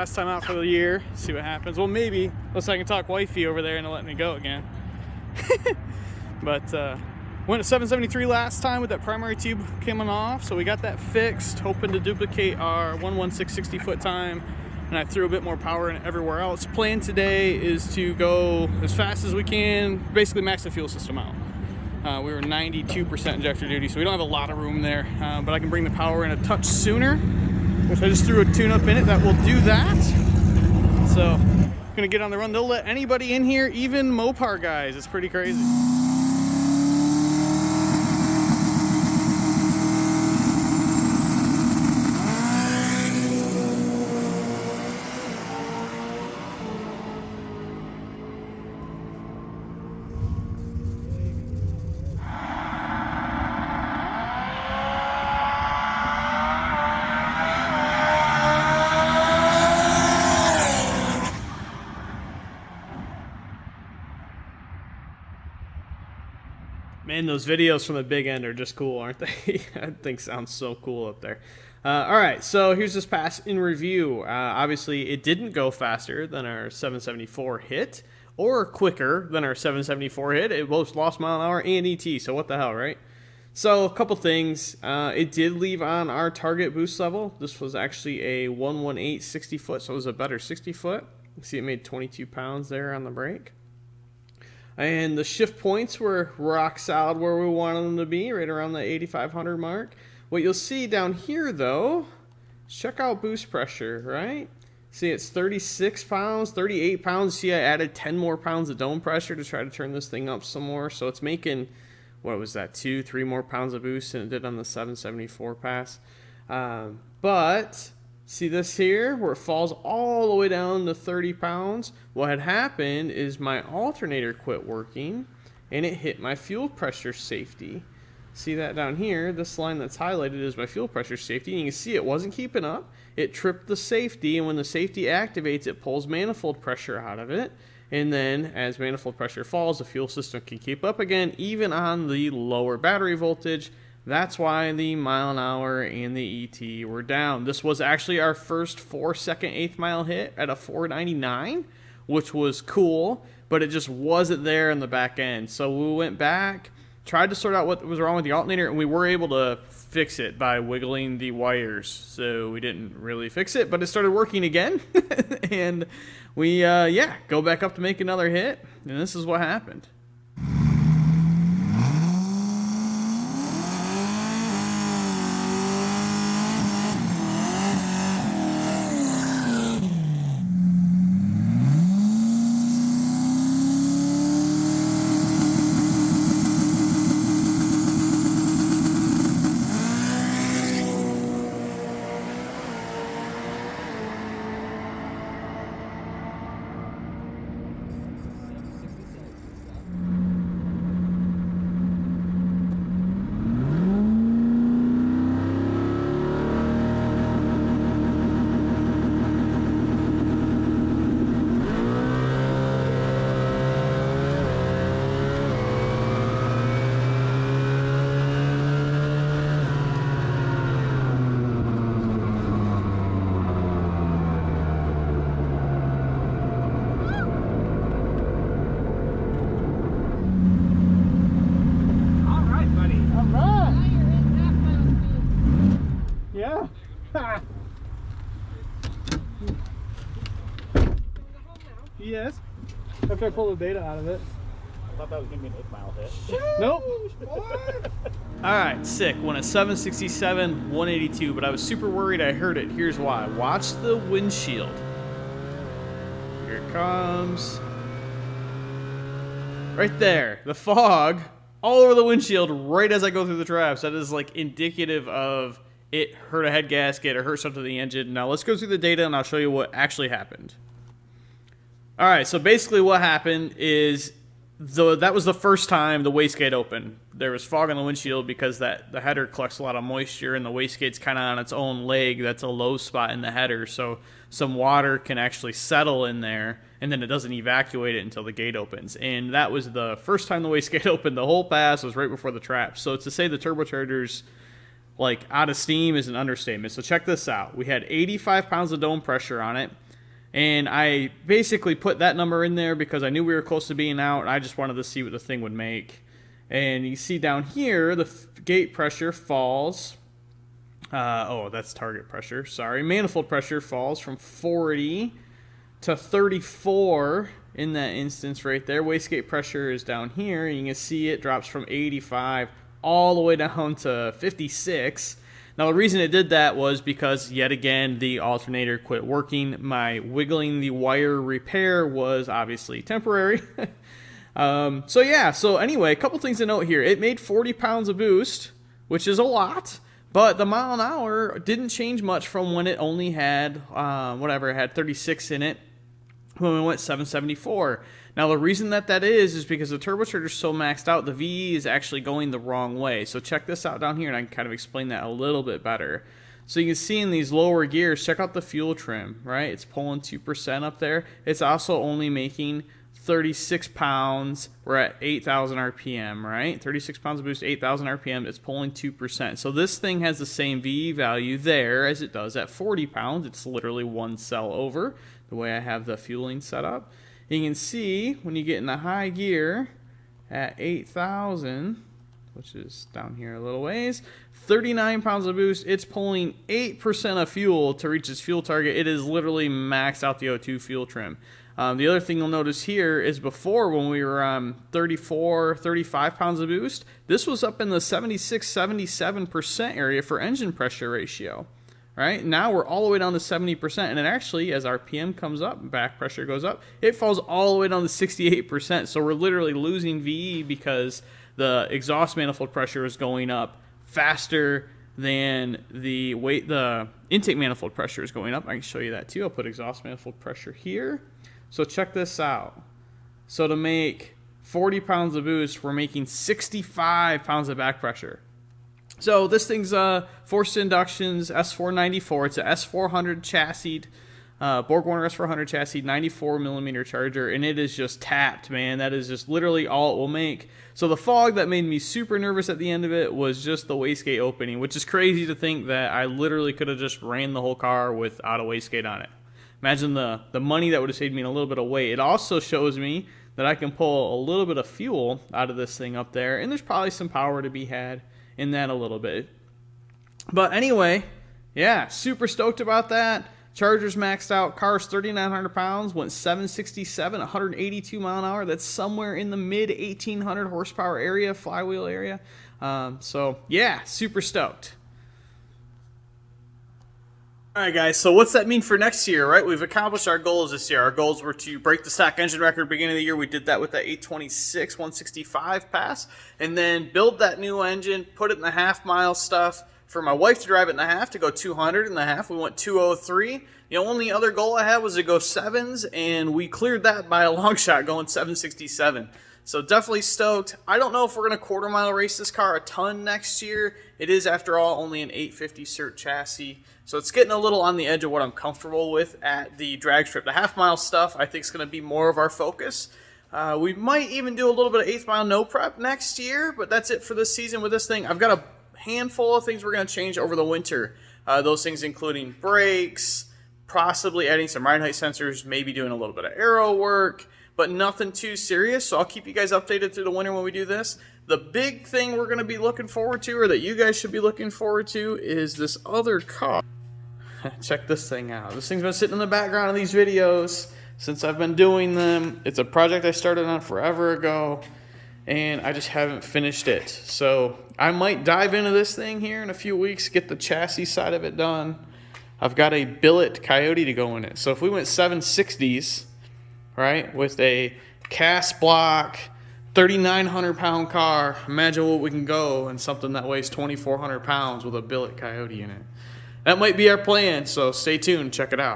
last time out for the year. See what happens. Well, maybe, unless I can talk wifey over there and let me go again. But went at 773 last time with that primary tube coming off, so we got that fixed, hoping to duplicate our 116 60-foot time, and I threw a bit more power in everywhere else. Plan today is to go as fast as we can, basically max the fuel system out. We were 92% injector duty, so we don't have a lot of room there, but I can bring the power in a touch sooner, which I just threw a tune-up in it that will do that. So, gonna get on the run. They'll let anybody in here, even Mopar guys. It's pretty crazy. Man, those videos from the big end are just cool, aren't they? I think sounds so cool up there. All right, so here's this pass in review. Obviously, it didn't go faster than our 774 hit, or quicker than our 774 hit. It both lost mile an hour and ET, so what the hell, right? So a couple things. It did leave on our target boost level. This was actually a 118 60-foot, so it was a better 60-foot. You can see it made 22 pounds there on the brake. And the shift points were rock solid where we wanted them to be, right around the 8,500 mark. What you'll see down here, though, check out boost pressure, right? See, it's 36 pounds, 38 pounds. See, I added 10 more pounds of dome pressure to try to turn this thing up some more. So it's making, what was that, 2-3 more pounds of boost than it did on the 774 pass. But see this here, where it falls all the way down to 30 pounds? What had happened is my alternator quit working, and it hit my fuel pressure safety. See that down here? This line that's highlighted is my fuel pressure safety, and you can see it wasn't keeping up. It tripped the safety, and when the safety activates, it pulls manifold pressure out of it. And then, as manifold pressure falls, the fuel system can keep up again, even on the lower battery voltage. That's why the mile an hour and the ET were down. This was actually our first 4-second 1/8 mile hit at a 499, which was cool, but it just wasn't there in the back end. So we went back, tried to sort out what was wrong with the alternator, and we were able to fix it by wiggling the wires. So we didn't really fix it, but it started working again. And we, go back up to make another hit, and this is what happened. Yes. After I pull the data out of it. I thought that was going to be an 8-mile hit. Nope. Alright, sick. Went at 767, 182, but I was super worried I heard it. Here's why. Watch the windshield. Here it comes. Right there. The fog all over the windshield right as I go through the traps. That is like indicative of it hurt a head gasket or hurt something to the engine. Now let's go through the data and I'll show you what actually happened. Alright, so basically what happened is that was the first time the wastegate opened. There was fog on the windshield because the header collects a lot of moisture and the wastegate's kind of on its own leg. That's a low spot in the header, so some water can actually settle in there and then it doesn't evacuate it until the gate opens. And that was the first time the wastegate opened. The whole pass was right before the trap. So to say the turbochargers like out of steam is an understatement. So check this out. We had 85 pounds of dome pressure on it. And I basically put that number in there because I knew we were close to being out, and I just wanted to see what the thing would make. And you see down here, the gate pressure falls. Oh, that's target pressure. Sorry. Manifold pressure falls from 40 to 34 in that instance right there. Wastegate pressure is down here. You can see it drops from 85 all the way down to 56. Now, the reason it did that was because, yet again, the alternator quit working. My wiggling the wire repair was obviously temporary. So anyway, a couple things to note here. It made 40 pounds of boost, which is a lot, but the mile an hour didn't change much from when it only had, it had 36 in it when we went 774. Now, the reason that is because the turbocharger is so maxed out, the VE is actually going the wrong way. So check this out down here, and I can kind of explain that a little bit better. So you can see in these lower gears, check out the fuel trim, right? It's pulling 2% up there. It's also only making 36 pounds. We're at 8,000 RPM, right? 36 pounds of boost, 8,000 RPM. It's pulling 2%. So this thing has the same VE value there as it does at 40 pounds. It's literally one cell over the way I have the fueling set up. You can see when you get in the high gear at 8,000, which is down here a little ways, 39 pounds of boost, it's pulling 8% of fuel to reach its fuel target. It is literally maxed out the O2 fuel trim. The other thing you'll notice here is before, when we were 34, 35 pounds of boost, this was up in the 76, 77% area for engine pressure ratio. Right? Now we're all the way down to 70%, and it actually, as RPM comes up, back pressure goes up, it falls all the way down to 68%. So we're literally losing VE because the exhaust manifold pressure is going up faster than the intake manifold pressure is going up. I can show you that too. I'll put exhaust manifold pressure here. So check this out. So to make 40 pounds of boost, we're making 65 pounds of back pressure. So this thing's forced inductions S494. It's a S400 chassis, BorgWarner S400 chassis, 94 millimeter charger, and it is just tapped, man. That is just literally all it will make. So the fog that made me super nervous at the end of it was just the wastegate opening, which is crazy to think that I literally could have just ran the whole car without a wastegate on it. Imagine the money that would have saved me and a little bit of weight. It also shows me that I can pull a little bit of fuel out of this thing up there, and there's probably some power to be had in that a little bit. But anyway, yeah, super stoked about that. Charger's maxed out. Car's 3,900 pounds, went 767, 182 mile an hour. That's somewhere in the mid 1,800 horsepower area, flywheel area. So yeah, super stoked. All right, guys, so what's that mean for next year, right? We've accomplished our goals this year. Our goals were to break the stock engine record beginning of the year. We did that with that 826, 165 pass, and then build that new engine, put it in the half-mile stuff for my wife to drive it in the half to go 200 in the half. We went 203. The only other goal I had was to go sevens, and we cleared that by a long shot going 767. So definitely stoked. I don't know if we're going to quarter-mile race this car a ton next year. It is, after all, only an 850 cert chassis. So it's getting a little on the edge of what I'm comfortable with at the drag strip. The half-mile stuff, I think, is going to be more of our focus. We might even do a little bit of eighth-mile no prep next year, but that's it for this season with this thing. I've got a handful of things we're going to change over the winter. Those things including brakes, possibly adding some ride height sensors, maybe doing a little bit of aero work, but nothing too serious. So I'll keep you guys updated through the winter when we do this. The big thing we're going to be looking forward to, or that you guys should be looking forward to, is this other car. Check this thing out. This thing's been sitting in the background of these videos since I've been doing them. It's a project I started on forever ago, and I just haven't finished it. So I might dive into this thing here in a few weeks, get the chassis side of it done. I've got a billet Coyote to go in it. So if we went 760s, right, with a cast block, 3,900 pound car, imagine what we can go in something that weighs 2,400 pounds with a billet Coyote in it. That might be our plan, so stay tuned, check it out.